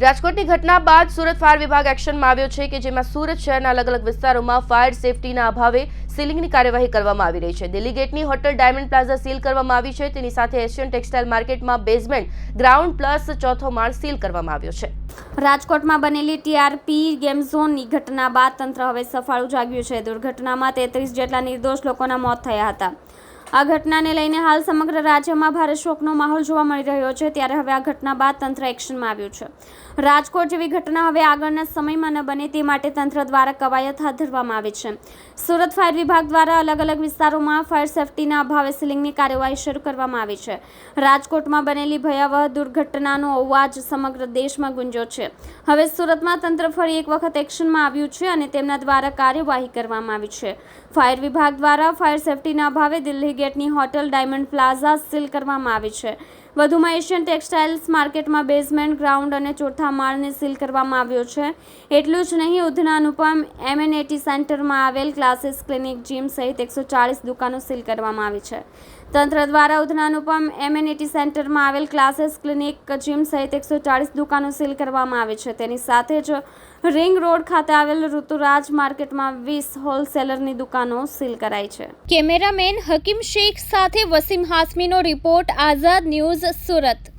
રાજકોટની ઘટના બાદ સુરત ફાયર વિભાગ એક્શનમાં આવ્યો છે કે જેમાં સુરત શહેરના અલગ અલગ વિસ્તારોમાં ફાયર સેફટીના અભાવે સીલિંગની કાર્યવાહી કરવામાં આવી રહી છે। દિલ્હી ગેટની હોટલ ડાયમંડ પ્લાઝા સીલ કરવામાં આવી છે। તેની સાથે એશિયન ટેક્સટાઇલ માર્કેટમાં બેઝમેન્ટ, ગ્રાઉન્ડ પ્લસ ચોથો માળ સીલ કરવામાં આવ્યો છે। રાજકોટમાં બનેલી ટીઆરપી ગેમ ઝોનની ઘટના બાદ તંત્ર હવે સફાળું જાગ્યું છે। દુર્ઘટનામાં 33 જેટલા નિર્દોષ લોકોના મોત થયા હતા। આ ઘટનાને લઈને હાલ સમગ્ર રાજ્યમાં ભારે શોકનો માહોલ જોવા મળી રહ્યો છે। ત્યારે હવે આ ઘટના બાદ તંત્ર એક્શનમાં આવ્યું છે। રાજકોટ જેવી ઘટના હવે આગળના સમયમાં ન બને તે માટે તંત્ર દ્વારા કવાયત હાથ ધરવામાં આવી છે। સુરત ફાયર વિભાગ દ્વારા અલગ અલગ વિસ્તારોમાં ફાયર સેફટીના અભાવે સીલિંગની કાર્યવાહી શરૂ કરવામાં આવી છે। રાજકોટમાં બનેલી ભયાવહ દુર્ઘટનાનો અવાજ સમગ્ર દેશમાં ગુંજ્યો છે। હવે સુરતમાં તંત્ર ફરી એક વખત એક્શનમાં આવ્યું છે અને તેમના દ્વારા કાર્યવાહી કરવામાં આવી છે। ફાયર વિભાગ દ્વારા ફાયર સેફટીના અભાવે દિલ્હી ગેટની હોટલ ડાયમંડ પ્લાઝા સીલ કરવામાં આવી છે। વધુમાં એશિયન ટેક્સટાઇલ્સ માર્કેટમાં બેઝમેન્ટ, ગ્રાઉન્ડ અને ચોથા માળને સીલ કરવામાં આવ્યો છે। એટલું જ નહીં, ઉધના અનુપમ એમએનએટી સેન્ટરમાં આવેલ ક્લાસીસ, ક્લિનિક, જીમ સહિત 140 દુકાનો સીલ કરવામાં આવી છે। તંત્ર દ્વારા ઉધના અનુપમ એમએનએટી સેન્ટરમાં આવેલ ક્લાસીસ, ક્લિનિક, જીમ સહિત 140 દુકાનો સીલ કરવામાં આવી છે। તેની સાથે જ રિંગ રોડ ખાતે આવેલ ઋતુરાજ માર્કેટમાં 20 હોલસેલરની દુકાનો સીલ કરાઈ છે। કેમેરામેન હકીમ શેખ સાથે વસીમ હાસમીનો રિપોર્ટ, આઝાદ ન્યૂઝ, સુરત।